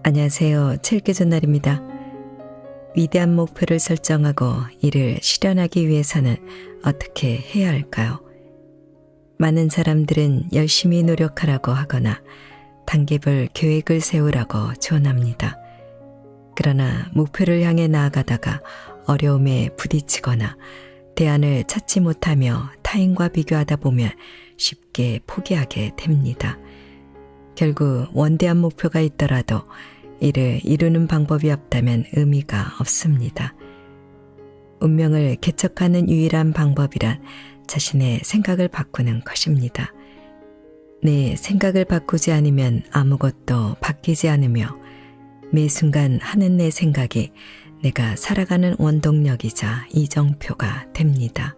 안녕하세요. 칠기준날입니다. 위대한 목표를 설정하고 이를 실현하기 위해서는 어떻게 해야 할까요? 많은 사람들은 열심히 노력하라고 하거나 단계별 계획을 세우라고 조언합니다. 그러나 목표를 향해 나아가다가 어려움에 부딪히거나 대안을 찾지 못하며 타인과 비교하다 보면 쉽게 포기하게 됩니다. 결국 원대한 목표가 있더라도 이를 이루는 방법이 없다면 의미가 없습니다. 운명을 개척하는 유일한 방법이란 자신의 생각을 바꾸는 것입니다. 내 생각을 바꾸지 않으면 아무것도 바뀌지 않으며 매 순간 하는 내 생각이 내가 살아가는 원동력이자 이정표가 됩니다.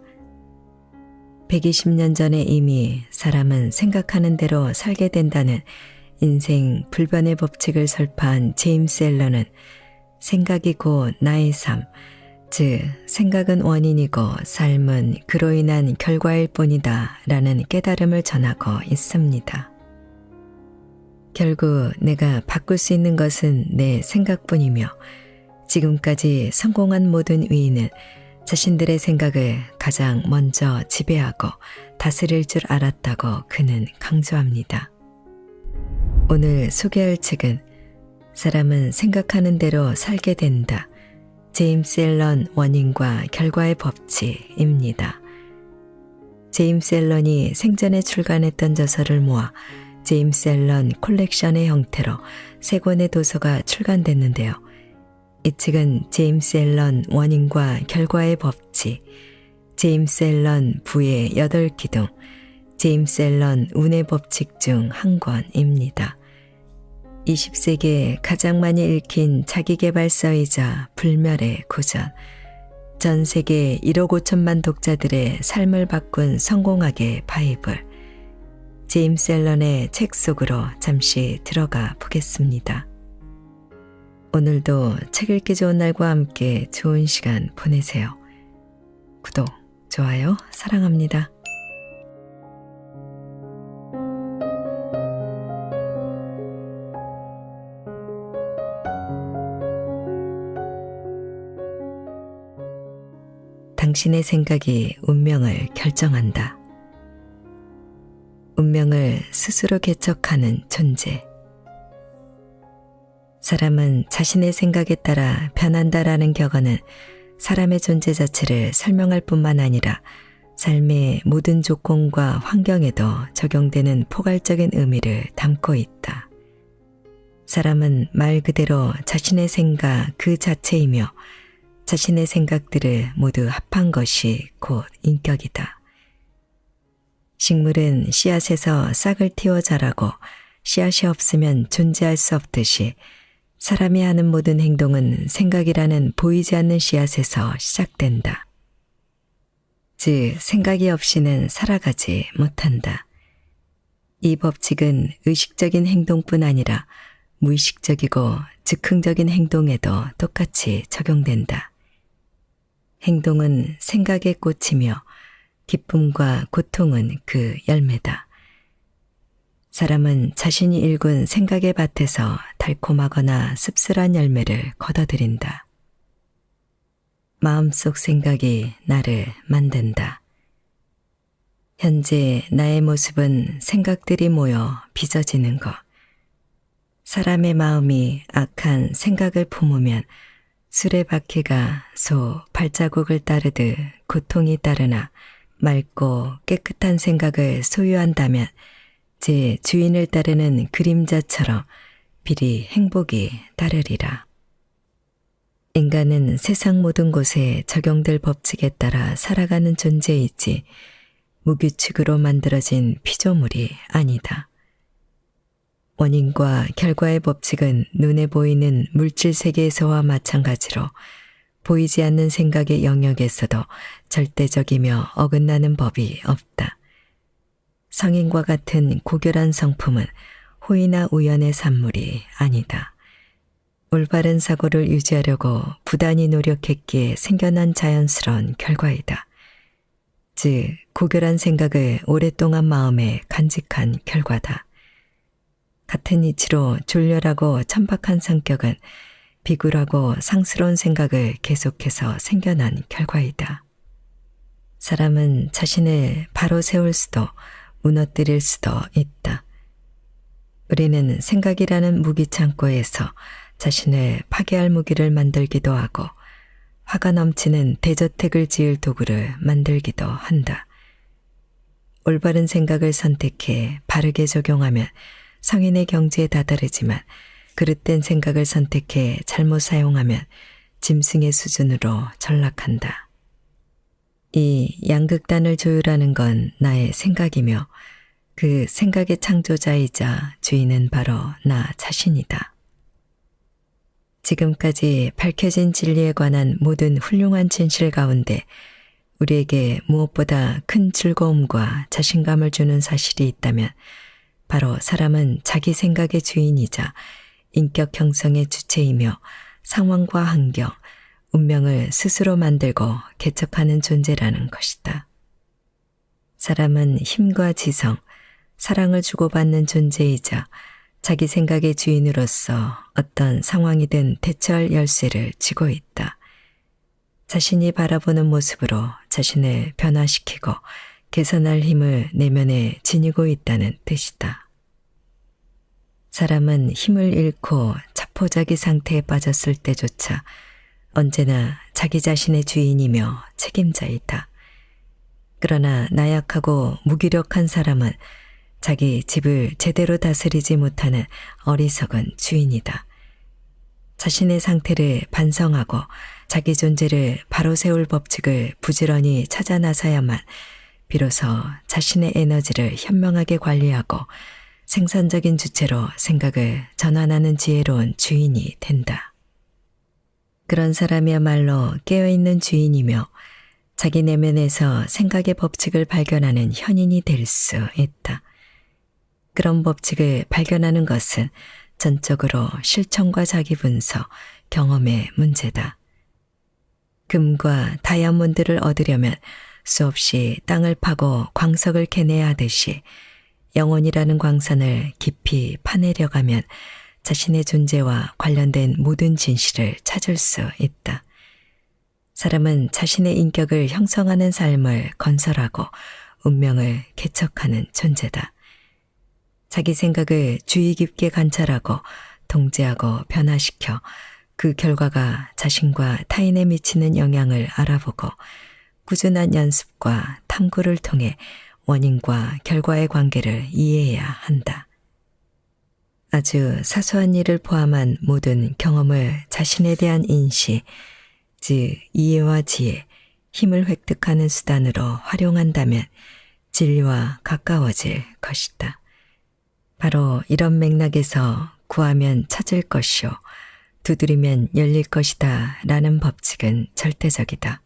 120년 전에 이미 사람은 생각하는 대로 살게 된다는 인생 불변의 법칙을 설파한 제임스 앨런은 생각이 곧 나의 삶, 즉 생각은 원인이고 삶은 그로 인한 결과일 뿐이다 라는 깨달음을 전하고 있습니다. 결국 내가 바꿀 수 있는 것은 내 생각뿐이며 지금까지 성공한 모든 위인은 자신들의 생각을 가장 먼저 지배하고 다스릴 줄 알았다고 그는 강조합니다. 오늘 소개할 책은 사람은 생각하는 대로 살게 된다. 제임스 앨런 원인과 결과의 법칙입니다. 제임스 앨런이 생전에 출간했던 저서를 모아 제임스 앨런 콜렉션의 형태로 3권의 도서가 출간됐는데요. 이 책은 제임스 앨런 원인과 결과의 법칙, 제임스 앨런 부의 8기둥, 제임스 앨런 운의 법칙 중 한 권입니다. 20세기에 가장 많이 읽힌 자기계발서이자 불멸의 고전, 전 세계 1억 5천만 독자들의 삶을 바꾼 성공학의 바이블, 제임스 앨런의 책 속으로 잠시 들어가 보겠습니다. 오늘도 책 읽기 좋은 날과 함께 좋은 시간 보내세요. 구독, 좋아요, 사랑합니다. 당신의 생각이 운명을 결정한다. 운명을 스스로 개척하는 존재. 사람은 자신의 생각에 따라 변한다라는 격언은 사람의 존재 자체를 설명할 뿐만 아니라 삶의 모든 조건과 환경에도 적용되는 포괄적인 의미를 담고 있다. 사람은 말 그대로 자신의 생각 그 자체이며 자신의 생각들을 모두 합한 것이 곧 인격이다. 식물은 씨앗에서 싹을 틔워 자라고 씨앗이 없으면 존재할 수 없듯이 사람이 하는 모든 행동은 생각이라는 보이지 않는 씨앗에서 시작된다. 즉, 생각이 없이는 살아가지 못한다. 이 법칙은 의식적인 행동뿐 아니라 무의식적이고 즉흥적인 행동에도 똑같이 적용된다. 행동은 생각의 꽃이며 기쁨과 고통은 그 열매다. 사람은 자신이 일군 생각의 밭에서 달콤하거나 씁쓸한 열매를 거둬들인다. 마음속 생각이 나를 만든다. 현재 나의 모습은 생각들이 모여 빚어지는 것. 사람의 마음이 악한 생각을 품으면 수레바퀴가 소 발자국을 따르듯 고통이 따르나 맑고 깨끗한 생각을 소유한다면 제 주인을 따르는 그림자처럼 비리 행복이 따르리라. 인간은 세상 모든 곳에 적용될 법칙에 따라 살아가는 존재이지 무규칙으로 만들어진 피조물이 아니다. 원인과 결과의 법칙은 눈에 보이는 물질 세계에서와 마찬가지로 보이지 않는 생각의 영역에서도 절대적이며 어긋나는 법이 없다. 성인과 같은 고결한 성품은 호의나 우연의 산물이 아니다. 올바른 사고를 유지하려고 부단히 노력했기에 생겨난 자연스러운 결과이다. 즉, 고결한 생각을 오랫동안 마음에 간직한 결과다. 같은 이치로 졸렬하고 천박한 성격은 비굴하고 상스러운 생각을 계속해서 생겨난 결과이다. 사람은 자신을 바로 세울 수도 무너뜨릴 수도 있다. 우리는 생각이라는 무기창고에서 자신을 파괴할 무기를 만들기도 하고 화가 넘치는 대저택을 지을 도구를 만들기도 한다. 올바른 생각을 선택해 바르게 적용하면 성인의 경지에 다다르지만 그릇된 생각을 선택해 잘못 사용하면 짐승의 수준으로 전락한다. 이 양극단을 조율하는 건 나의 생각이며 그 생각의 창조자이자 주인은 바로 나 자신이다. 지금까지 밝혀진 진리에 관한 모든 훌륭한 진실 가운데 우리에게 무엇보다 큰 즐거움과 자신감을 주는 사실이 있다면 바로 사람은 자기 생각의 주인이자 인격 형성의 주체이며 상황과 환경, 운명을 스스로 만들고 개척하는 존재라는 것이다. 사람은 힘과 지성, 사랑을 주고받는 존재이자 자기 생각의 주인으로서 어떤 상황이든 대처할 열쇠를 쥐고 있다. 자신이 바라보는 모습으로 자신을 변화시키고 개선할 힘을 내면에 지니고 있다는 뜻이다. 사람은 힘을 잃고 자포자기 상태에 빠졌을 때조차 언제나 자기 자신의 주인이며 책임자이다. 그러나 나약하고 무기력한 사람은 자기 집을 제대로 다스리지 못하는 어리석은 주인이다. 자신의 상태를 반성하고 자기 존재를 바로 세울 법칙을 부지런히 찾아 나서야만 비로소 자신의 에너지를 현명하게 관리하고 생산적인 주체로 생각을 전환하는 지혜로운 주인이 된다. 그런 사람이야말로 깨어있는 주인이며 자기 내면에서 생각의 법칙을 발견하는 현인이 될 수 있다. 그런 법칙을 발견하는 것은 전적으로 실천과 자기 분석, 경험의 문제다. 금과 다이아몬드를 얻으려면 수없이 땅을 파고 광석을 캐내야 하듯이 영혼이라는 광산을 깊이 파내려 가면 자신의 존재와 관련된 모든 진실을 찾을 수 있다. 사람은 자신의 인격을 형성하는 삶을 건설하고 운명을 개척하는 존재다. 자기 생각을 주의 깊게 관찰하고 통제하고 변화시켜 그 결과가 자신과 타인에 미치는 영향을 알아보고 꾸준한 연습과 탐구를 통해 원인과 결과의 관계를 이해해야 한다. 아주 사소한 일을 포함한 모든 경험을 자신에 대한 인식, 즉 이해와 지혜, 힘을 획득하는 수단으로 활용한다면 진리와 가까워질 것이다. 바로 이런 맥락에서 구하면 찾을 것이요, 두드리면 열릴 것이다 라는 법칙은 절대적이다.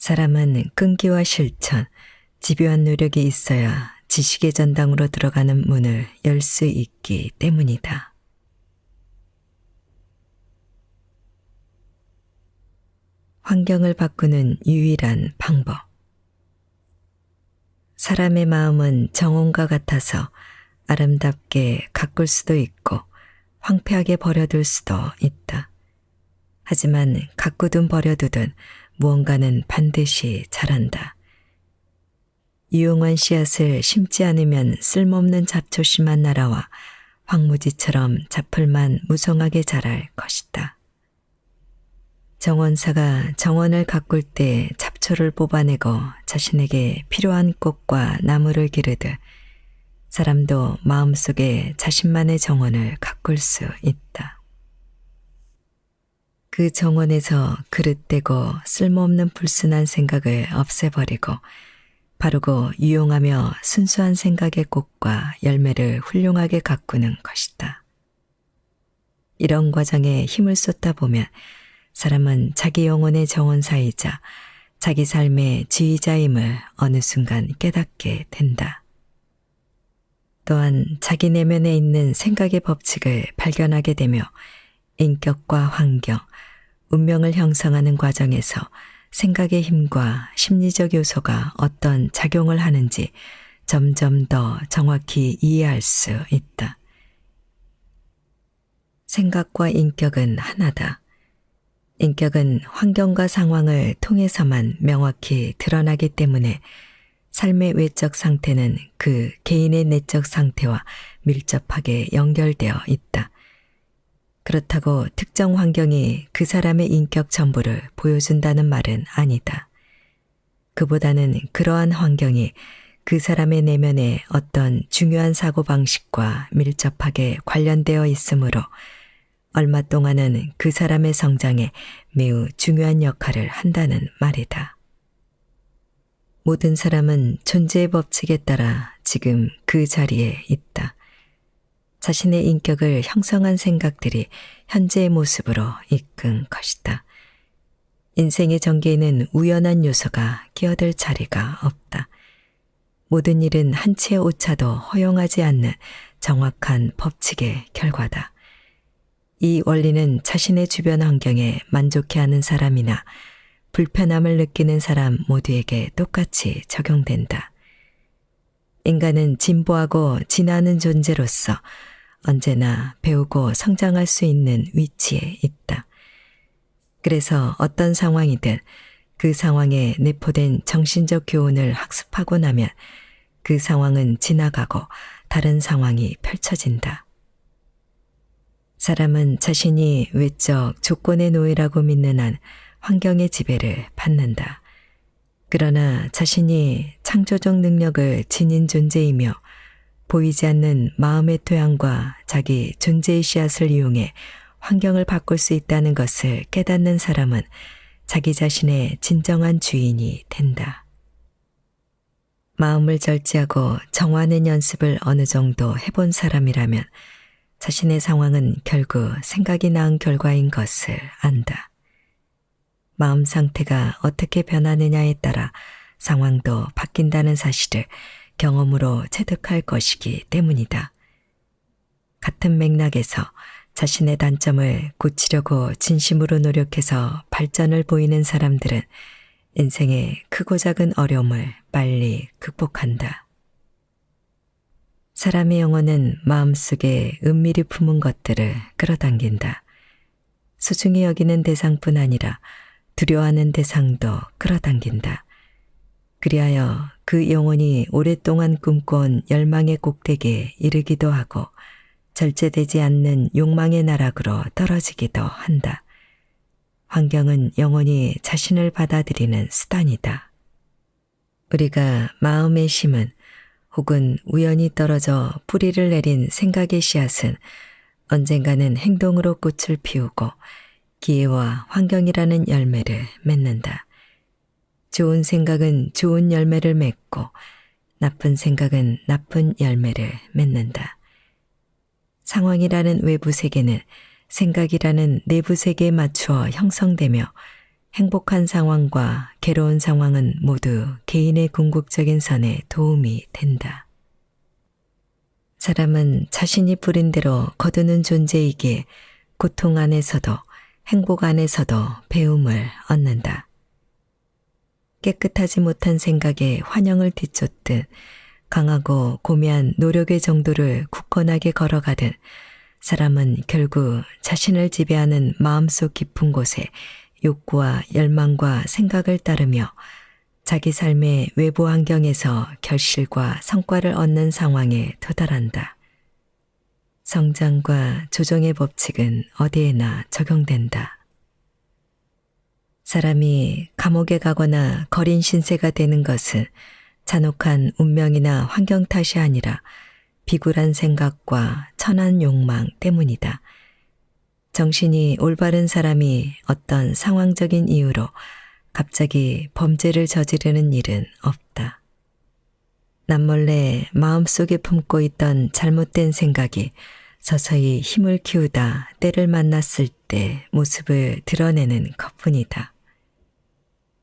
사람은 끈기와 실천, 집요한 노력이 있어야 지식의 전당으로 들어가는 문을 열 수 있기 때문이다. 환경을 바꾸는 유일한 방법. 사람의 마음은 정원과 같아서 아름답게 가꿀 수도 있고 황폐하게 버려둘 수도 있다. 하지만 가꾸든 버려두든 무언가는 반드시 자란다. 유용한 씨앗을 심지 않으면 쓸모없는 잡초씨만 날아와 황무지처럼 잡풀만 무성하게 자랄 것이다. 정원사가 정원을 가꿀 때 잡초를 뽑아내고 자신에게 필요한 꽃과 나무를 기르듯 사람도 마음속에 자신만의 정원을 가꿀 수 있다. 그 정원에서 그릇되고 쓸모없는 불순한 생각을 없애버리고 바르고 유용하며 순수한 생각의 꽃과 열매를 훌륭하게 가꾸는 것이다. 이런 과정에 힘을 쏟다 보면 사람은 자기 영혼의 정원사이자 자기 삶의 지휘자임을 어느 순간 깨닫게 된다. 또한 자기 내면에 있는 생각의 법칙을 발견하게 되며 인격과 환경, 운명을 형성하는 과정에서 생각의 힘과 심리적 요소가 어떤 작용을 하는지 점점 더 정확히 이해할 수 있다. 생각과 인격은 하나다. 인격은 환경과 상황을 통해서만 명확히 드러나기 때문에 삶의 외적 상태는 그 개인의 내적 상태와 밀접하게 연결되어 있다. 그렇다고 특정 환경이 그 사람의 인격 전부를 보여준다는 말은 아니다. 그보다는 그러한 환경이 그 사람의 내면의 어떤 중요한 사고방식과 밀접하게 관련되어 있으므로 얼마 동안은 그 사람의 성장에 매우 중요한 역할을 한다는 말이다. 모든 사람은 존재의 법칙에 따라 지금 그 자리에 있다. 자신의 인격을 형성한 생각들이 현재의 모습으로 이끈 것이다. 인생의 전개에는 우연한 요소가 끼어들 자리가 없다. 모든 일은 한 치의 오차도 허용하지 않는 정확한 법칙의 결과다. 이 원리는 자신의 주변 환경에 만족해하는 사람이나 불편함을 느끼는 사람 모두에게 똑같이 적용된다. 인간은 진보하고 진화하는 존재로서 언제나 배우고 성장할 수 있는 위치에 있다. 그래서 어떤 상황이든 그 상황에 내포된 정신적 교훈을 학습하고 나면 그 상황은 지나가고 다른 상황이 펼쳐진다. 사람은 자신이 외적 조건의 노예라고 믿는 한 환경의 지배를 받는다. 그러나 자신이 창조적 능력을 지닌 존재이며 보이지 않는 마음의 토양과 자기 존재의 씨앗을 이용해 환경을 바꿀 수 있다는 것을 깨닫는 사람은 자기 자신의 진정한 주인이 된다. 마음을 절제하고 정화하는 연습을 어느 정도 해본 사람이라면 자신의 상황은 결국 생각이 낳은 결과인 것을 안다. 마음 상태가 어떻게 변하느냐에 따라 상황도 바뀐다는 사실을 경험으로 체득할 것이기 때문이다. 같은 맥락에서 자신의 단점을 고치려고 진심으로 노력해서 발전을 보이는 사람들은 인생의 크고 작은 어려움을 빨리 극복한다. 사람의 영혼은 마음속에 은밀히 품은 것들을 끌어당긴다. 소중히 여기는 대상뿐 아니라 두려워하는 대상도 끌어당긴다. 그리하여 그 영혼이 오랫동안 꿈꿔온 열망의 꼭대기에 이르기도 하고 절제되지 않는 욕망의 나락으로 떨어지기도 한다. 환경은 영혼이 자신을 받아들이는 수단이다. 우리가 마음에 심은 혹은 우연히 떨어져 뿌리를 내린 생각의 씨앗은 언젠가는 행동으로 꽃을 피우고 기회와 환경이라는 열매를 맺는다. 좋은 생각은 좋은 열매를 맺고 나쁜 생각은 나쁜 열매를 맺는다. 상황이라는 외부 세계는 생각이라는 내부 세계에 맞추어 형성되며 행복한 상황과 괴로운 상황은 모두 개인의 궁극적인 선에 도움이 된다. 사람은 자신이 뿌린 대로 거두는 존재이기에 고통 안에서도 행복 안에서도 배움을 얻는다. 깨끗하지 못한 생각에 환영을 뒤쫓듯 강하고 고매한 노력의 정도를 굳건하게 걸어가듯 사람은 결국 자신을 지배하는 마음속 깊은 곳에 욕구와 열망과 생각을 따르며 자기 삶의 외부 환경에서 결실과 성과를 얻는 상황에 도달한다. 성장과 조정의 법칙은 어디에나 적용된다. 사람이 감옥에 가거나 거린 신세가 되는 것은 잔혹한 운명이나 환경 탓이 아니라 비굴한 생각과 천한 욕망 때문이다. 정신이 올바른 사람이 어떤 상황적인 이유로 갑자기 범죄를 저지르는 일은 없다. 남몰래 마음속에 품고 있던 잘못된 생각이 서서히 힘을 키우다 때를 만났을 때 모습을 드러내는 것뿐이다.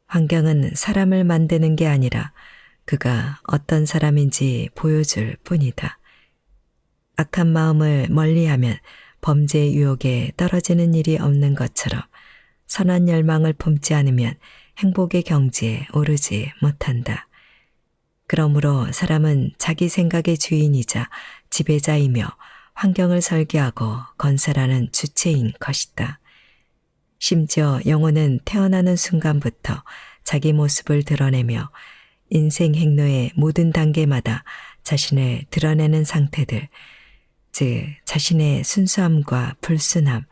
환경은 사람을 만드는 게 아니라 그가 어떤 사람인지 보여줄 뿐이다. 악한 마음을 멀리하면 범죄의 유혹에 떨어지는 일이 없는 것처럼 선한 열망을 품지 않으면 행복의 경지에 오르지 못한다. 그러므로 사람은 자기 생각의 주인이자 지배자이며 환경을 설계하고 건설하는 주체인 것이다. 심지어 영혼은 태어나는 순간부터 자기 모습을 드러내며 인생 행로의 모든 단계마다 자신을 드러내는 상태들, 즉 자신의 순수함과 불순함,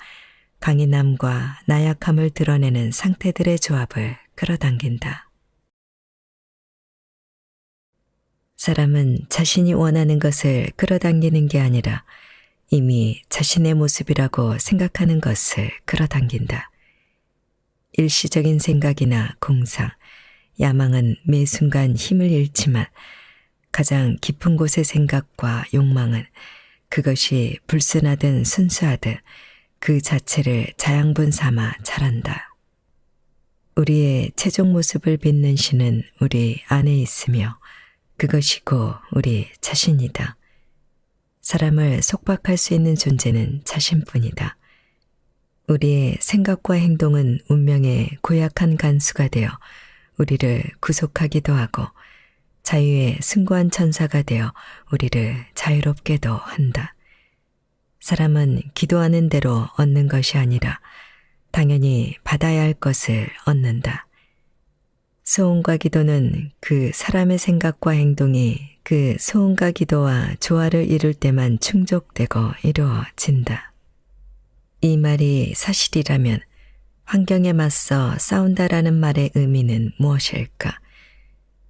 강인함과 나약함을 드러내는 상태들의 조합을 끌어당긴다. 사람은 자신이 원하는 것을 끌어당기는 게 아니라 이미 자신의 모습이라고 생각하는 것을 끌어당긴다. 일시적인 생각이나 공상, 야망은 매 순간 힘을 잃지만 가장 깊은 곳의 생각과 욕망은 그것이 불순하든 순수하든 그 자체를 자양분 삼아 자란다. 우리의 최종 모습을 빚는 신은 우리 안에 있으며 그것이고 우리 자신이다. 사람을 속박할 수 있는 존재는 자신뿐이다. 우리의 생각과 행동은 운명의 고약한 간수가 되어 우리를 구속하기도 하고 자유의 숭고한 천사가 되어 우리를 자유롭게도 한다. 사람은 기도하는 대로 얻는 것이 아니라 당연히 받아야 할 것을 얻는다. 소원과 기도는 그 사람의 생각과 행동이 그 소원과 기도와 조화를 이룰 때만 충족되고 이루어진다. 이 말이 사실이라면 환경에 맞서 싸운다라는 말의 의미는 무엇일까?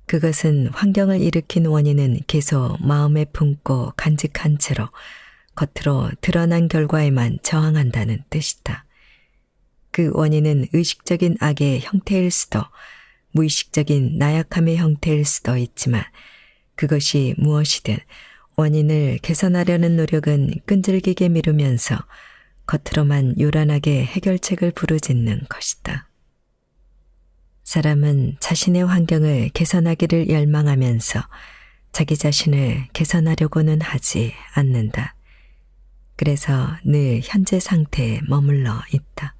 그것은 환경을 일으킨 원인은 계속 마음에 품고 간직한 채로 겉으로 드러난 결과에만 저항한다는 뜻이다. 그 원인은 의식적인 악의 형태일 수도 무의식적인 나약함의 형태일 수도 있지만 그것이 무엇이든 원인을 개선하려는 노력은 끈질기게 미루면서 겉으로만 요란하게 해결책을 부르짖는 것이다. 사람은 자신의 환경을 개선하기를 열망하면서 자기 자신을 개선하려고는 하지 않는다. 그래서 늘 현재 상태에 머물러 있다.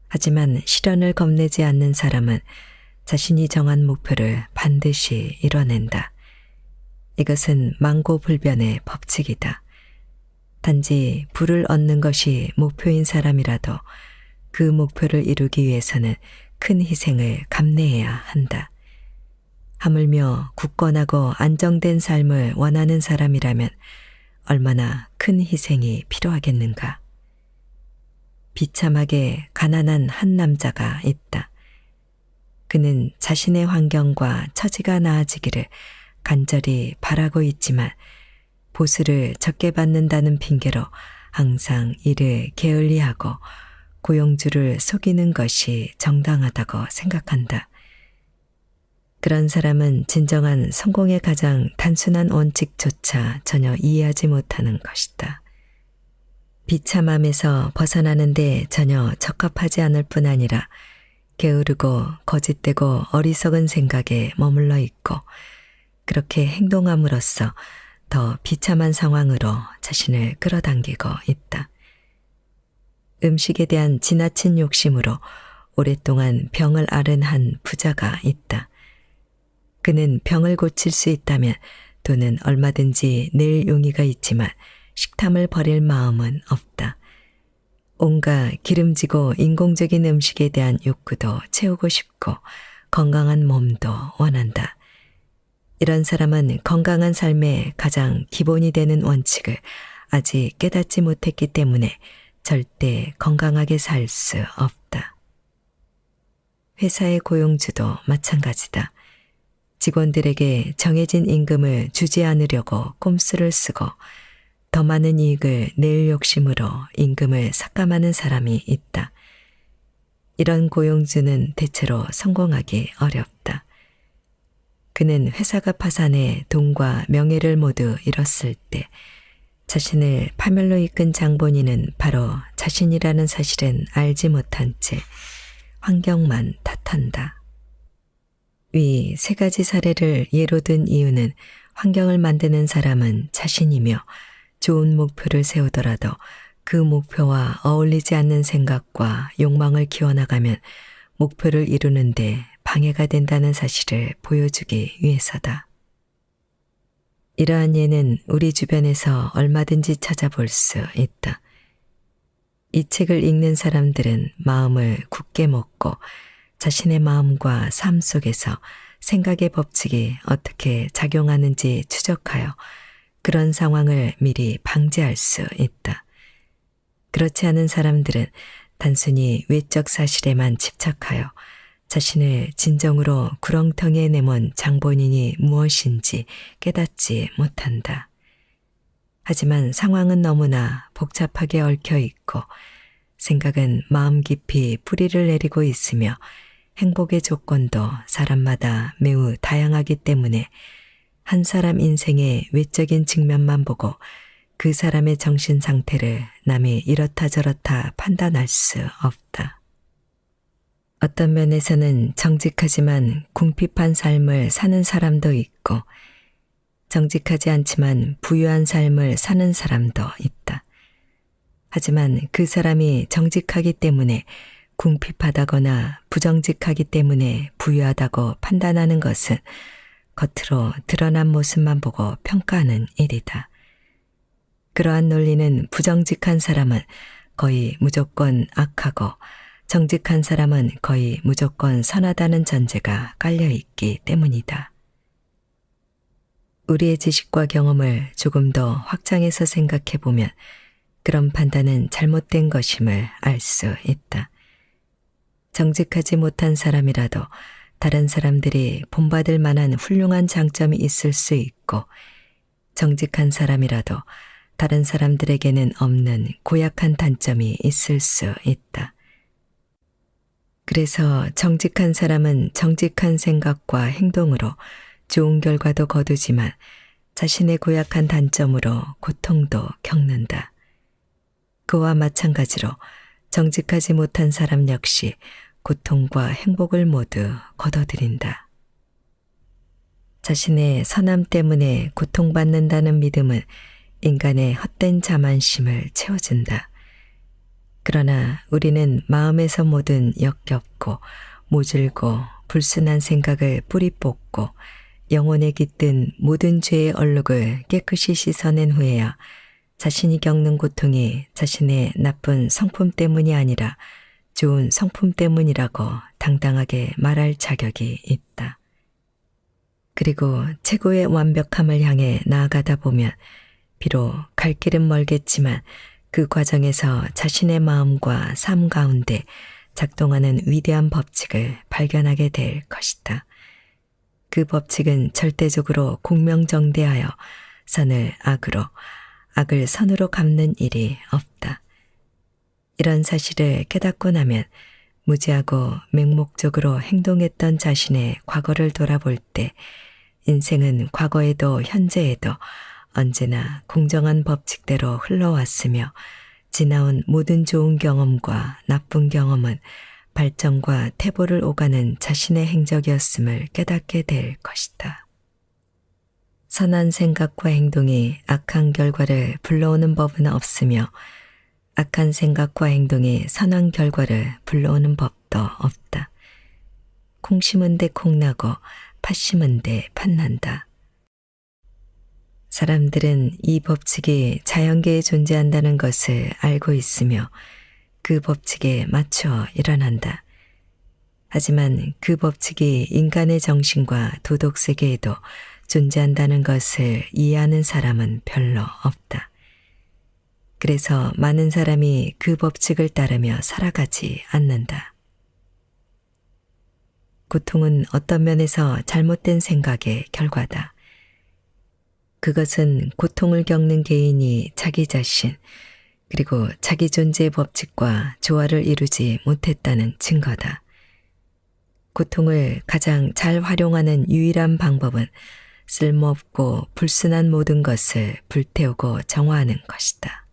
하지만 실현을 겁내지 않는 사람은 자신이 정한 목표를 반드시 이뤄낸다. 이것은 망고불변의 법칙이다. 단지 부를 얻는 것이 목표인 사람이라도 그 목표를 이루기 위해서는 큰 희생을 감내해야 한다. 하물며 굳건하고 안정된 삶을 원하는 사람이라면 얼마나 큰 희생이 필요하겠는가. 비참하게 가난한 한 남자가 있다. 그는 자신의 환경과 처지가 나아지기를 간절히 바라고 있지만 보수를 적게 받는다는 핑계로 항상 이를 게을리하고 고용주를 속이는 것이 정당하다고 생각한다. 그런 사람은 진정한 성공의 가장 단순한 원칙조차 전혀 이해하지 못하는 것이다. 비참함에서 벗어나는데 전혀 적합하지 않을 뿐 아니라 게으르고 거짓되고 어리석은 생각에 머물러 있고 그렇게 행동함으로써 더 비참한 상황으로 자신을 끌어당기고 있다. 음식에 대한 지나친 욕심으로 오랫동안 병을 앓은 한 부자가 있다. 그는 병을 고칠 수 있다면 돈은 얼마든지 낼 용의가 있지만 식탐을 버릴 마음은 없다. 온갖 기름지고 인공적인 음식에 대한 욕구도 채우고 싶고 건강한 몸도 원한다. 이런 사람은 건강한 삶의 가장 기본이 되는 원칙을 아직 깨닫지 못했기 때문에 절대 건강하게 살 수 없다. 회사의 고용주도 마찬가지다. 직원들에게 정해진 임금을 주지 않으려고 꼼수를 쓰고 더 많은 이익을 낼 욕심으로 임금을 삭감하는 사람이 있다. 이런 고용주는 대체로 성공하기 어렵다. 그는 회사가 파산해 돈과 명예를 모두 잃었을 때 자신을 파멸로 이끈 장본인은 바로 자신이라는 사실은 알지 못한 채 환경만 탓한다. 위 세 가지 사례를 예로 든 이유는 환경을 만드는 사람은 자신이며 좋은 목표를 세우더라도 그 목표와 어울리지 않는 생각과 욕망을 키워나가면 목표를 이루는데 방해가 된다는 사실을 보여주기 위해서다. 이러한 예는 우리 주변에서 얼마든지 찾아볼 수 있다. 이 책을 읽는 사람들은 마음을 굳게 먹고 자신의 마음과 삶 속에서 생각의 법칙이 어떻게 작용하는지 추적하여 그런 상황을 미리 방지할 수 있다. 그렇지 않은 사람들은 단순히 외적 사실에만 집착하여 자신을 진정으로 구렁텅이에 내몬 장본인이 무엇인지 깨닫지 못한다. 하지만 상황은 너무나 복잡하게 얽혀 있고 생각은 마음 깊이 뿌리를 내리고 있으며 행복의 조건도 사람마다 매우 다양하기 때문에 한 사람 인생의 외적인 측면만 보고 그 사람의 정신 상태를 남이 이렇다 저렇다 판단할 수 없다. 어떤 면에서는 정직하지만 궁핍한 삶을 사는 사람도 있고 정직하지 않지만 부유한 삶을 사는 사람도 있다. 하지만 그 사람이 정직하기 때문에 궁핍하다거나 부정직하기 때문에 부유하다고 판단하는 것은 겉으로 드러난 모습만 보고 평가하는 일이다. 그러한 논리는 부정직한 사람은 거의 무조건 악하고 정직한 사람은 거의 무조건 선하다는 전제가 깔려있기 때문이다. 우리의 지식과 경험을 조금 더 확장해서 생각해보면 그런 판단은 잘못된 것임을 알 수 있다. 정직하지 못한 사람이라도 다른 사람들이 본받을 만한 훌륭한 장점이 있을 수 있고 정직한 사람이라도 다른 사람들에게는 없는 고약한 단점이 있을 수 있다. 그래서 정직한 사람은 정직한 생각과 행동으로 좋은 결과도 거두지만 자신의 고약한 단점으로 고통도 겪는다. 그와 마찬가지로 정직하지 못한 사람 역시 고통과 행복을 모두 거둬들인다. 자신의 선함 때문에 고통받는다는 믿음은 인간의 헛된 자만심을 채워준다. 그러나 우리는 마음에서 모든 역겹고 모질고 불순한 생각을 뿌리 뽑고 영혼에 깃든 모든 죄의 얼룩을 깨끗이 씻어낸 후에야 자신이 겪는 고통이 자신의 나쁜 성품 때문이 아니라 좋은 성품 때문이라고 당당하게 말할 자격이 있다. 그리고 최고의 완벽함을 향해 나아가다 보면 비록 갈 길은 멀겠지만 그 과정에서 자신의 마음과 삶 가운데 작동하는 위대한 법칙을 발견하게 될 것이다. 그 법칙은 절대적으로 공명정대하여 선을 악으로, 악을 선으로 갚는 일이 없다. 이런 사실을 깨닫고 나면 무지하고 맹목적으로 행동했던 자신의 과거를 돌아볼 때 인생은 과거에도 현재에도 언제나 공정한 법칙대로 흘러왔으며 지나온 모든 좋은 경험과 나쁜 경험은 발전과 태보를 오가는 자신의 행적이었음을 깨닫게 될 것이다. 선한 생각과 행동이 악한 결과를 불러오는 법은 없으며 악한 생각과 행동이 선한 결과를 불러오는 법도 없다. 콩 심은 데 콩 나고 팥 심은 데 팥 난다. 사람들은 이 법칙이 자연계에 존재한다는 것을 알고 있으며 그 법칙에 맞춰 일어난다. 하지만 그 법칙이 인간의 정신과 도덕 세계에도 존재한다는 것을 이해하는 사람은 별로 없다. 그래서 많은 사람이 그 법칙을 따르며 살아가지 않는다. 고통은 어떤 면에서 잘못된 생각의 결과다. 그것은 고통을 겪는 개인이 자기 자신 그리고 자기 존재의 법칙과 조화를 이루지 못했다는 증거다. 고통을 가장 잘 활용하는 유일한 방법은 쓸모없고 불순한 모든 것을 불태우고 정화하는 것이다.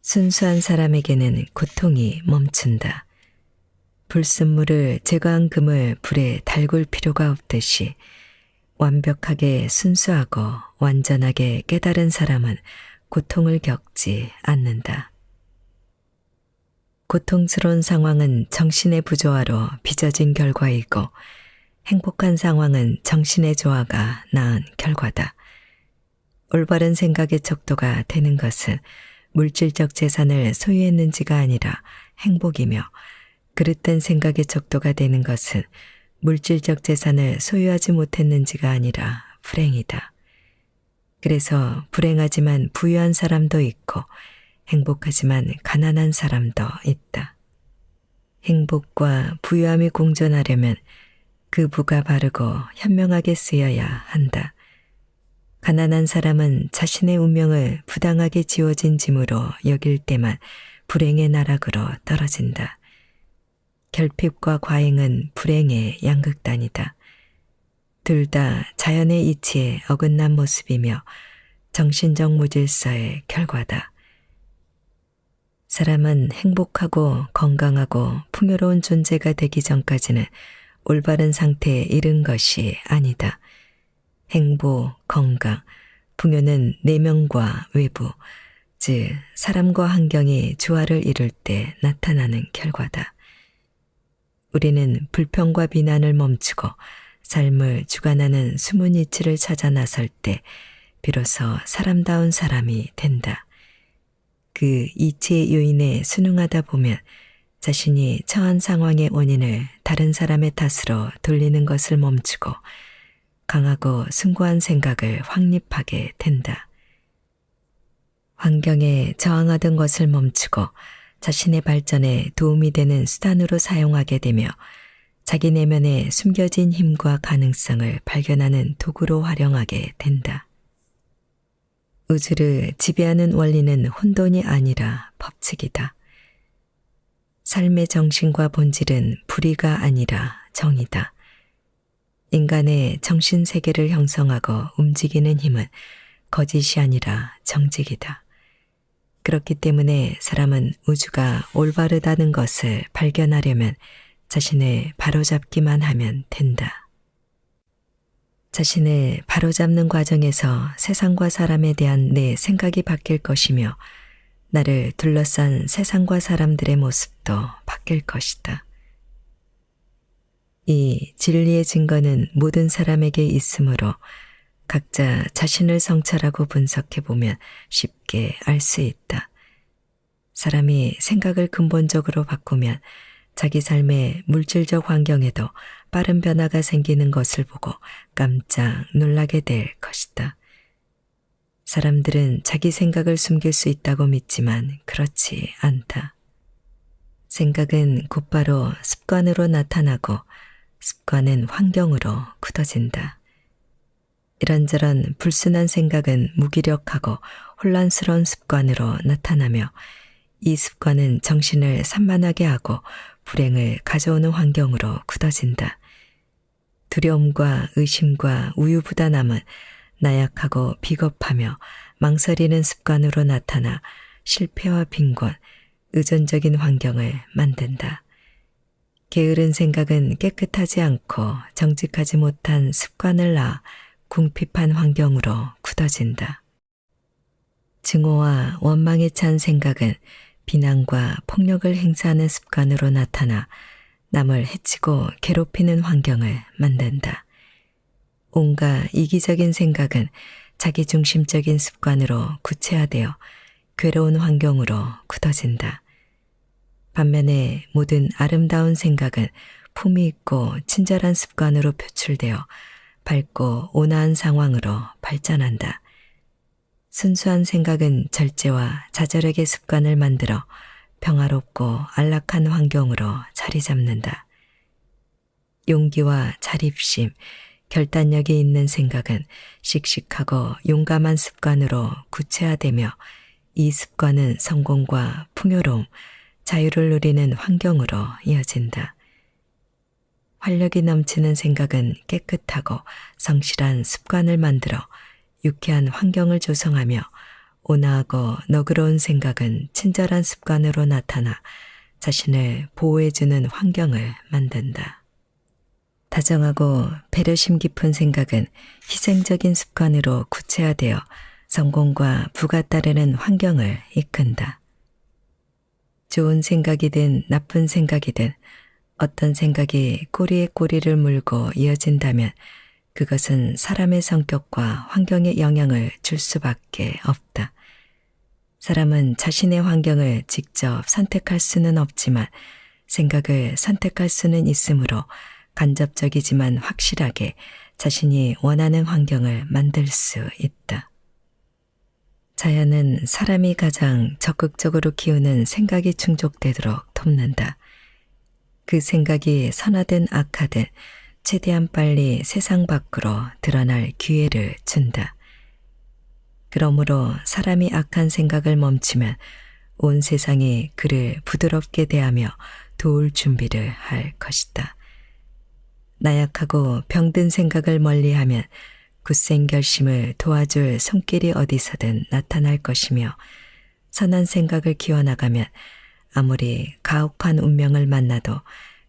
순수한 사람에게는 고통이 멈춘다. 불순물을 제거한 금을 불에 달굴 필요가 없듯이 완벽하게 순수하고 완전하게 깨달은 사람은 고통을 겪지 않는다. 고통스러운 상황은 정신의 부조화로 빚어진 결과이고 행복한 상황은 정신의 조화가 낳은 결과다. 올바른 생각의 척도가 되는 것은 물질적 재산을 소유했는지가 아니라 행복이며, 그릇된 생각의 척도가 되는 것은 물질적 재산을 소유하지 못했는지가 아니라 불행이다. 그래서 불행하지만 부유한 사람도 있고 행복하지만 가난한 사람도 있다. 행복과 부유함이 공존하려면 그 부가 바르고 현명하게 쓰여야 한다. 가난한 사람은 자신의 운명을 부당하게 지어진 짐으로 여길 때만 불행의 나락으로 떨어진다. 결핍과 과잉은 불행의 양극단이다. 둘 다 자연의 이치에 어긋난 모습이며 정신적 무질서의 결과다. 사람은 행복하고 건강하고 풍요로운 존재가 되기 전까지는 올바른 상태에 이른 것이 아니다. 행복, 건강, 풍요는 내면과 외부, 즉 사람과 환경이 조화를 이룰 때 나타나는 결과다. 우리는 불평과 비난을 멈추고 삶을 주관하는 숨은 이치를 찾아 나설 때 비로소 사람다운 사람이 된다. 그 이치의 요인에 순응하다 보면 자신이 처한 상황의 원인을 다른 사람의 탓으로 돌리는 것을 멈추고 강하고 숭고한 생각을 확립하게 된다. 환경에 저항하던 것을 멈추고 자신의 발전에 도움이 되는 수단으로 사용하게 되며 자기 내면에 숨겨진 힘과 가능성을 발견하는 도구로 활용하게 된다. 우주를 지배하는 원리는 혼돈이 아니라 법칙이다. 삶의 정신과 본질은 불의가 아니라 정의다. 인간의 정신세계를 형성하고 움직이는 힘은 거짓이 아니라 정직이다. 그렇기 때문에 사람은 우주가 올바르다는 것을 발견하려면 자신을 바로잡기만 하면 된다. 자신을 바로잡는 과정에서 세상과 사람에 대한 내 생각이 바뀔 것이며 나를 둘러싼 세상과 사람들의 모습도 바뀔 것이다. 이 진리의 증거는 모든 사람에게 있으므로 각자 자신을 성찰하고 분석해보면 쉽게 알 수 있다. 사람이 생각을 근본적으로 바꾸면 자기 삶의 물질적 환경에도 빠른 변화가 생기는 것을 보고 깜짝 놀라게 될 것이다. 사람들은 자기 생각을 숨길 수 있다고 믿지만 그렇지 않다. 생각은 곧바로 습관으로 나타나고 습관은 환경으로 굳어진다. 이런저런 불순한 생각은 무기력하고 혼란스러운 습관으로 나타나며 이 습관은 정신을 산만하게 하고 불행을 가져오는 환경으로 굳어진다. 두려움과 의심과 우유부단함은 나약하고 비겁하며 망설이는 습관으로 나타나 실패와 빈곤, 의존적인 환경을 만든다. 게으른 생각은 깨끗하지 않고 정직하지 못한 습관을 낳아 궁핍한 환경으로 굳어진다. 증오와 원망에 찬 생각은 비난과 폭력을 행사하는 습관으로 나타나 남을 해치고 괴롭히는 환경을 만든다. 온갖 이기적인 생각은 자기중심적인 습관으로 구체화되어 괴로운 환경으로 굳어진다. 반면에 모든 아름다운 생각은 품위 있고 친절한 습관으로 표출되어 밝고 온화한 상황으로 발전한다. 순수한 생각은 절제와 자절하게 습관을 만들어 평화롭고 안락한 환경으로 자리 잡는다. 용기와 자립심, 결단력이 있는 생각은 씩씩하고 용감한 습관으로 구체화되며 이 습관은 성공과 풍요로움, 자유를 누리는 환경으로 이어진다. 활력이 넘치는 생각은 깨끗하고 성실한 습관을 만들어 유쾌한 환경을 조성하며 온화하고 너그러운 생각은 친절한 습관으로 나타나 자신을 보호해주는 환경을 만든다. 다정하고 배려심 깊은 생각은 희생적인 습관으로 구체화되어 성공과 부가 따르는 환경을 이끈다. 좋은 생각이든 나쁜 생각이든 어떤 생각이 꼬리에 꼬리를 물고 이어진다면 그것은 사람의 성격과 환경에 영향을 줄 수밖에 없다. 사람은 자신의 환경을 직접 선택할 수는 없지만 생각을 선택할 수는 있으므로 간접적이지만 확실하게 자신이 원하는 환경을 만들 수 있다. 자연은 사람이 가장 적극적으로 키우는 생각이 충족되도록 돕는다. 그 생각이 선하든 악하든 최대한 빨리 세상 밖으로 드러날 기회를 준다. 그러므로 사람이 악한 생각을 멈추면 온 세상이 그를 부드럽게 대하며 도울 준비를 할 것이다. 나약하고 병든 생각을 멀리하면 굳센 결심을 도와줄 손길이 어디서든 나타날 것이며 선한 생각을 키워나가면 아무리 가혹한 운명을 만나도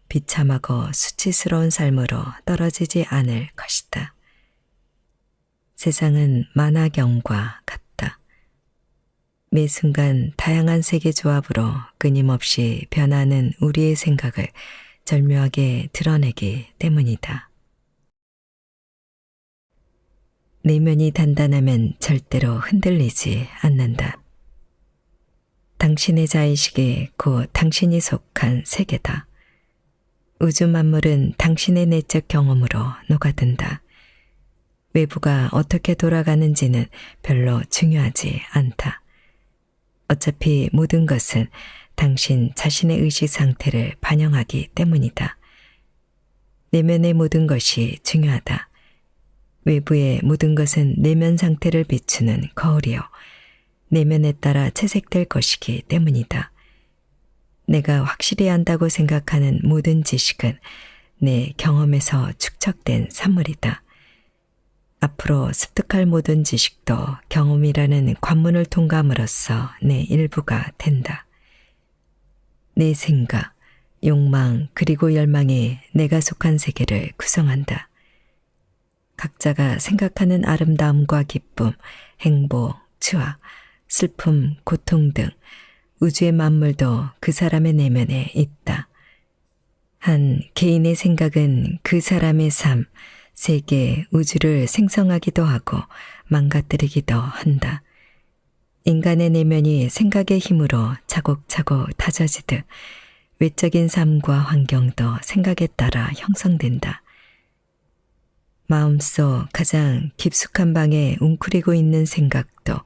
비참하고 수치스러운 삶으로 떨어지지 않을 것이다. 세상은 만화경과 같다. 매 순간 다양한 세계 조합으로 끊임없이 변하는 우리의 생각을 절묘하게 드러내기 때문이다. 내면이 단단하면 절대로 흔들리지 않는다. 당신의 자의식이 곧 당신이 속한 세계다. 우주 만물은 당신의 내적 경험으로 녹아든다. 외부가 어떻게 돌아가는지는 별로 중요하지 않다. 어차피 모든 것은 당신 자신의 의식 상태를 반영하기 때문이다. 내면의 모든 것이 중요하다. 외부의 모든 것은 내면 상태를 비추는 거울이요. 내면에 따라 채색될 것이기 때문이다. 내가 확실히 안다고 생각하는 모든 지식은 내 경험에서 축적된 산물이다. 앞으로 습득할 모든 지식도 경험이라는 관문을 통과함으로써 내 일부가 된다. 내 생각, 욕망 그리고 열망이 내가 속한 세계를 구성한다. 각자가 생각하는 아름다움과 기쁨, 행복, 추악, 슬픔, 고통 등 우주의 만물도 그 사람의 내면에 있다. 한 개인의 생각은 그 사람의 삶, 세계, 우주를 생성하기도 하고 망가뜨리기도 한다. 인간의 내면이 생각의 힘으로 차곡차곡 다져지듯 외적인 삶과 환경도 생각에 따라 형성된다. 마음속 가장 깊숙한 방에 웅크리고 있는 생각도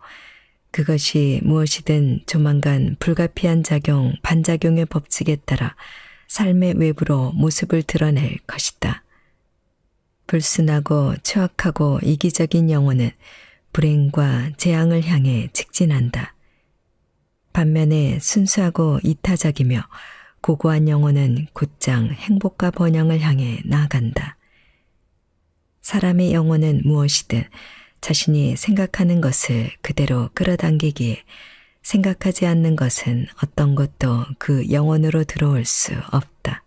그것이 무엇이든 조만간 불가피한 작용, 반작용의 법칙에 따라 삶의 외부로 모습을 드러낼 것이다. 불순하고 추악하고 이기적인 영혼은 불행과 재앙을 향해 직진한다. 반면에 순수하고 이타적이며 고고한 영혼은 곧장 행복과 번영을 향해 나아간다. 사람의 영혼은 무엇이든 자신이 생각하는 것을 그대로 끌어당기기에 생각하지 않는 것은 어떤 것도 그 영혼으로 들어올 수 없다.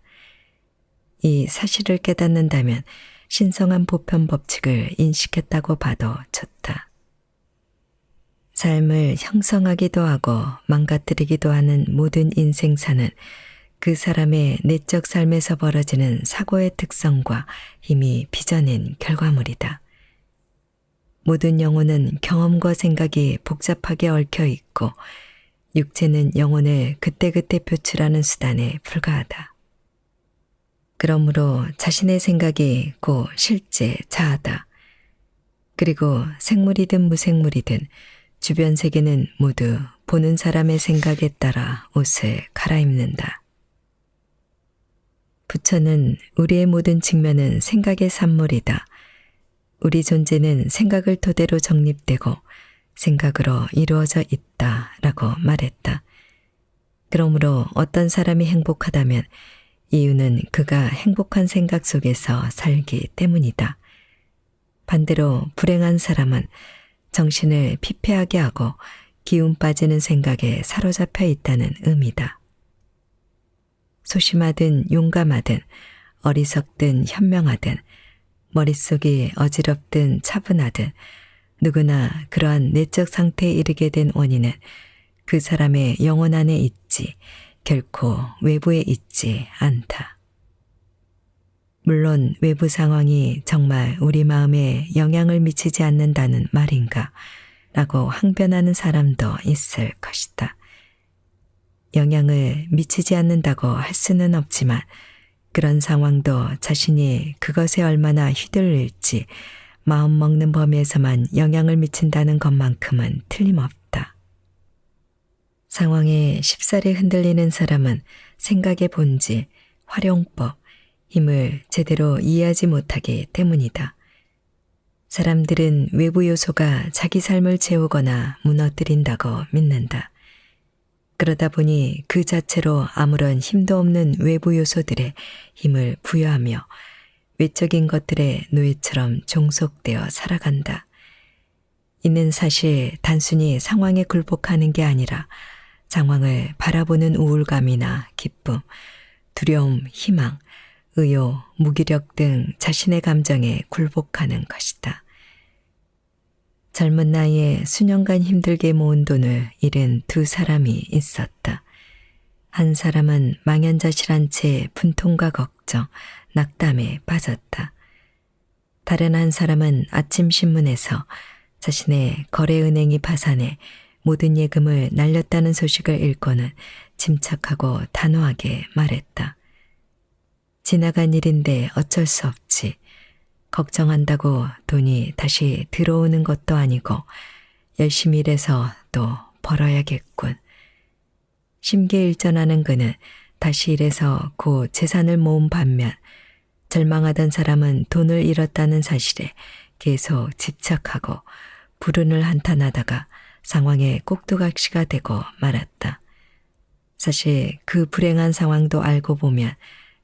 이 사실을 깨닫는다면 신성한 보편 법칙을 인식했다고 봐도 좋다. 삶을 형성하기도 하고 망가뜨리기도 하는 모든 인생사는 그 사람의 내적 삶에서 벌어지는 사고의 특성과 힘이 빚어낸 결과물이다. 모든 영혼은 경험과 생각이 복잡하게 얽혀 있고 육체는 영혼을 그때그때 표출하는 수단에 불과하다. 그러므로 자신의 생각이 곧 실제 자아다. 그리고 생물이든 무생물이든 주변 세계는 모두 보는 사람의 생각에 따라 옷을 갈아입는다. 부처는 우리의 모든 측면은 생각의 산물이다. 우리 존재는 생각을 토대로 정립되고 생각으로 이루어져 있다라고 말했다. 그러므로 어떤 사람이 행복하다면 이유는 그가 행복한 생각 속에서 살기 때문이다. 반대로 불행한 사람은 정신을 피폐하게 하고 기운 빠지는 생각에 사로잡혀 있다는 의미다. 소심하든 용감하든 어리석든 현명하든 머릿속이 어지럽든 차분하든 누구나 그러한 내적 상태에 이르게 된 원인은 그 사람의 영혼 안에 있지 결코 외부에 있지 않다. 물론 외부 상황이 정말 우리 마음에 영향을 미치지 않는다는 말인가 라고 항변하는 사람도 있을 것이다. 영향을 미치지 않는다고 할 수는 없지만 그런 상황도 자신이 그것에 얼마나 휘둘릴지 마음먹는 범위에서만 영향을 미친다는 것만큼은 틀림없다. 상황에 쉽사리 흔들리는 사람은 생각의 본질, 활용법, 힘을 제대로 이해하지 못하기 때문이다. 사람들은 외부 요소가 자기 삶을 채우거나 무너뜨린다고 믿는다. 그러다 보니 그 자체로 아무런 힘도 없는 외부 요소들의 힘을 부여하며 외적인 것들의 노예처럼 종속되어 살아간다. 이는 사실 단순히 상황에 굴복하는 게 아니라 상황을 바라보는 우울감이나 기쁨, 두려움, 희망, 의욕, 무기력 등 자신의 감정에 굴복하는 것이다. 젊은 나이에 수년간 힘들게 모은 돈을 잃은 두 사람이 있었다. 한 사람은 망연자실한 채 분통과 걱정, 낙담에 빠졌다. 다른 한 사람은 아침 신문에서 자신의 거래은행이 파산해 모든 예금을 날렸다는 소식을 읽고는 침착하고 단호하게 말했다. 지나간 일인데 어쩔 수 없지. 걱정한다고 돈이 다시 들어오는 것도 아니고 열심히 일해서 또 벌어야겠군. 심기일전하는 그는 다시 일해서 고 재산을 모은 반면 절망하던 사람은 돈을 잃었다는 사실에 계속 집착하고 불운을 한탄하다가 상황에 꼭두각시가 되고 말았다. 사실 그 불행한 상황도 알고 보면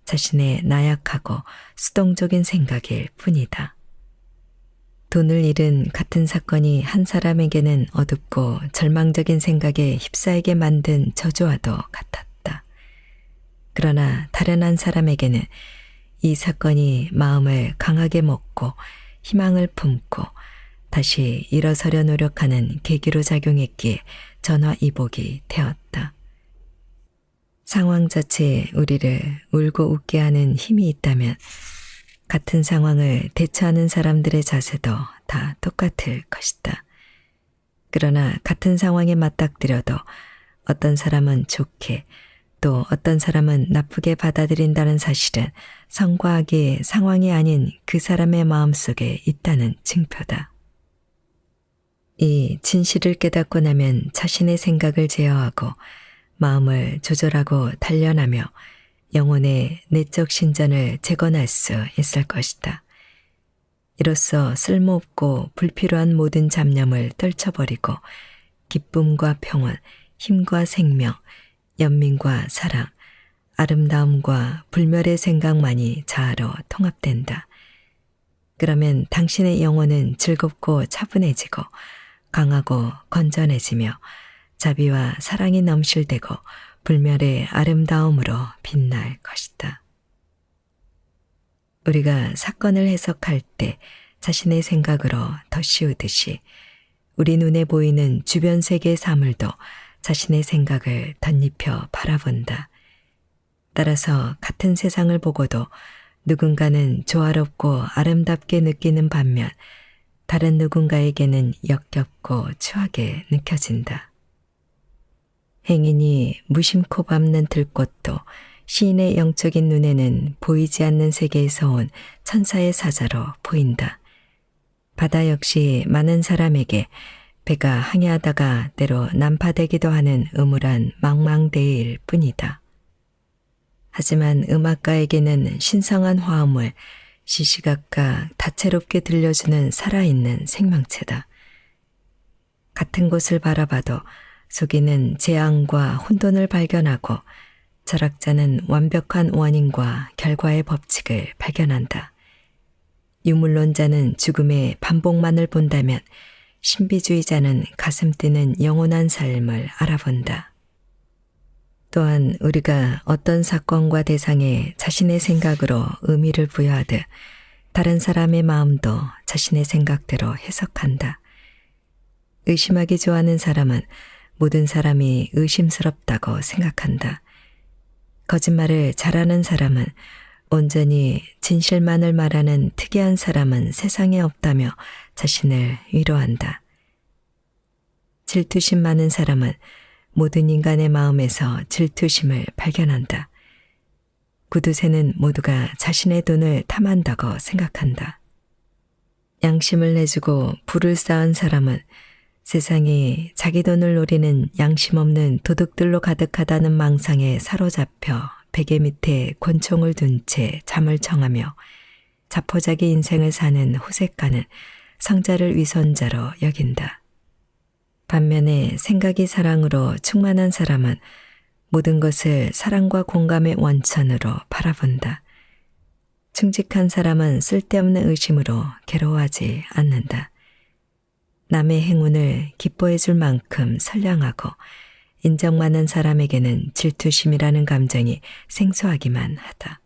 자신의 나약하고 수동적인 생각일 뿐이다. 돈을 잃은 같은 사건이 한 사람에게는 어둡고 절망적인 생각에 휩싸이게 만든 저주와도 같았다. 그러나 다른 한 사람에게는 이 사건이 마음을 강하게 먹고 희망을 품고 다시 일어서려 노력하는 계기로 작용했기에 전화위복이 되었다. 상황 자체에 우리를 울고 웃게 하는 힘이 있다면 같은 상황을 대처하는 사람들의 자세도 다 똑같을 것이다. 그러나 같은 상황에 맞닥뜨려도 어떤 사람은 좋게 또 어떤 사람은 나쁘게 받아들인다는 사실은 성과 악의 상황이 아닌 그 사람의 마음속에 있다는 증표다. 이 진실을 깨닫고 나면 자신의 생각을 제어하고 마음을 조절하고 단련하며 영혼의 내적 신전을 재건할 수 있을 것이다. 이로써 쓸모없고 불필요한 모든 잡념을 떨쳐버리고 기쁨과 평온, 힘과 생명, 연민과 사랑, 아름다움과 불멸의 생각만이 자아로 통합된다. 그러면 당신의 영혼은 즐겁고 차분해지고 강하고 건전해지며 자비와 사랑이 넘실대고 불멸의 아름다움으로 빛날 것이다. 우리가 사건을 해석할 때 자신의 생각으로 덧씌우듯이 우리 눈에 보이는 주변 세계의 사물도 자신의 생각을 덧입혀 바라본다. 따라서 같은 세상을 보고도 누군가는 조화롭고 아름답게 느끼는 반면 다른 누군가에게는 역겹고 추하게 느껴진다. 행인이 무심코 밟는 들꽃도 시인의 영적인 눈에는 보이지 않는 세계에서 온 천사의 사자로 보인다. 바다 역시 많은 사람에게 배가 항해하다가 때로 난파되기도 하는 음울한 망망대해일 뿐이다. 하지만 음악가에게는 신성한 화음을 시시각각 다채롭게 들려주는 살아있는 생명체다. 같은 곳을 바라봐도 속에는 재앙과 혼돈을 발견하고 철학자는 완벽한 원인과 결과의 법칙을 발견한다. 유물론자는 죽음의 반복만을 본다면 신비주의자는 가슴 뛰는 영원한 삶을 알아본다. 또한 우리가 어떤 사건과 대상에 자신의 생각으로 의미를 부여하듯 다른 사람의 마음도 자신의 생각대로 해석한다. 의심하기 좋아하는 사람은 모든 사람이 의심스럽다고 생각한다. 거짓말을 잘하는 사람은 온전히 진실만을 말하는 특이한 사람은 세상에 없다며 자신을 위로한다. 질투심 많은 사람은 모든 인간의 마음에서 질투심을 발견한다. 구두쇠는 모두가 자신의 돈을 탐한다고 생각한다. 양심을 내주고 부를 쌓은 사람은 세상이 자기 돈을 노리는 양심 없는 도둑들로 가득하다는 망상에 사로잡혀 베개 밑에 권총을 둔 채 잠을 청하며 자포자기 인생을 사는 호색가는 성자를 위선자로 여긴다. 반면에 생각이 사랑으로 충만한 사람은 모든 것을 사랑과 공감의 원천으로 바라본다. 충직한 사람은 쓸데없는 의심으로 괴로워하지 않는다. 남의 행운을 기뻐해 줄 만큼 선량하고 인정 많은 사람에게는 질투심이라는 감정이 생소하기만 하다.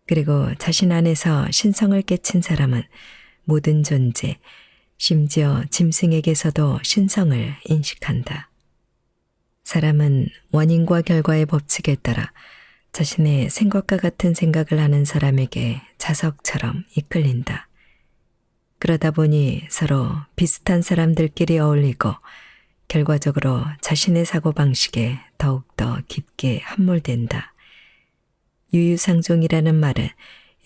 그리고 자신 안에서 신성을 깨친 사람은 모든 존재, 심지어 짐승에게서도 신성을 인식한다. 사람은 원인과 결과의 법칙에 따라 자신의 생각과 같은 생각을 하는 사람에게 자석처럼 이끌린다. 그러다 보니 서로 비슷한 사람들끼리 어울리고 결과적으로 자신의 사고방식에 더욱더 깊게 함몰된다. 유유상종이라는 말은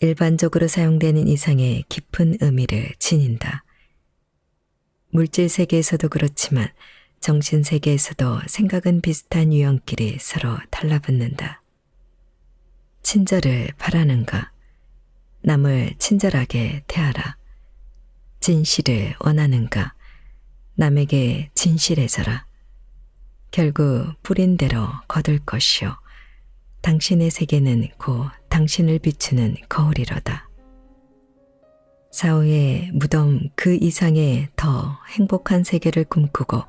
일반적으로 사용되는 이상의 깊은 의미를 지닌다. 물질 세계에서도 그렇지만 정신 세계에서도 생각은 비슷한 유형끼리 서로 달라붙는다. 친절을 바라는가? 남을 친절하게 대하라. 진실을 원하는가? 남에게 진실해져라. 결국 뿌린 대로 거둘 것이요. 당신의 세계는 곧 당신을 비추는 거울이로다. 사후에 무덤 그 이상의 더 행복한 세계를 꿈꾸고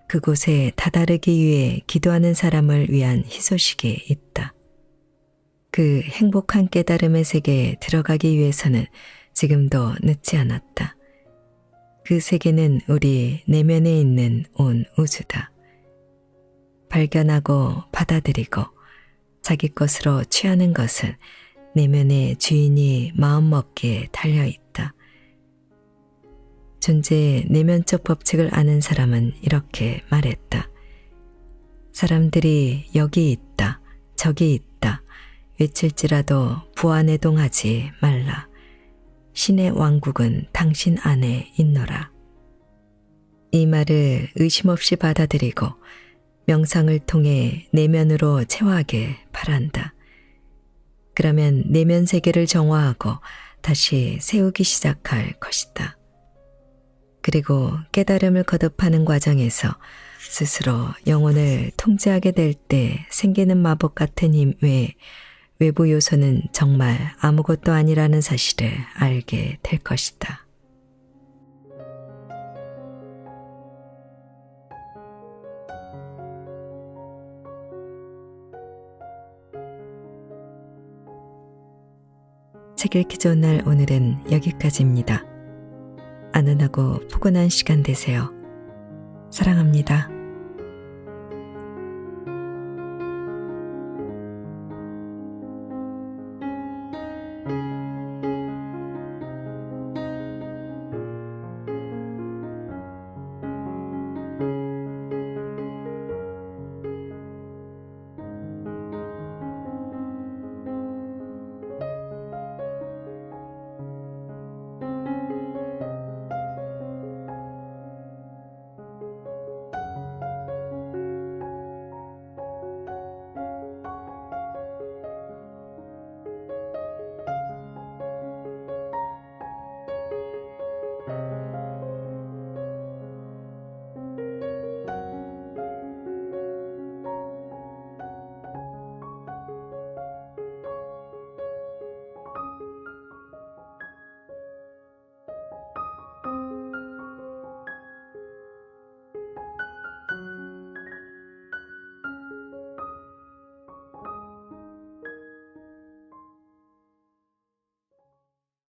그곳에 다다르기 위해 기도하는 사람을 위한 희소식이 있다. 그 행복한 깨달음의 세계에 들어가기 위해서는 지금도 늦지 않았다. 그 세계는 우리 내면에 있는 온 우주다. 발견하고 받아들이고 자기 것으로 취하는 것은 내면의 주인이 마음먹기에 달려있다. 존재의 내면적 법칙을 아는 사람은 이렇게 말했다. 사람들이 여기 있다, 저기 있다 외칠지라도 부안해동하지 말라. 신의 왕국은 당신 안에 있노라. 이 말을 의심 없이 받아들이고 명상을 통해 내면으로 체화하게 바란다. 그러면 내면 세계를 정화하고 다시 세우기 시작할 것이다. 그리고 깨달음을 거듭하는 과정에서 스스로 영혼을 통제하게 될 때 생기는 마법 같은 힘 외에 외부 요소는 정말 아무것도 아니라는 사실을 알게 될 것이다. 책 읽기 좋은 날 오늘은 여기까지입니다. 안은하고 포근한 시간 되세요. 사랑합니다.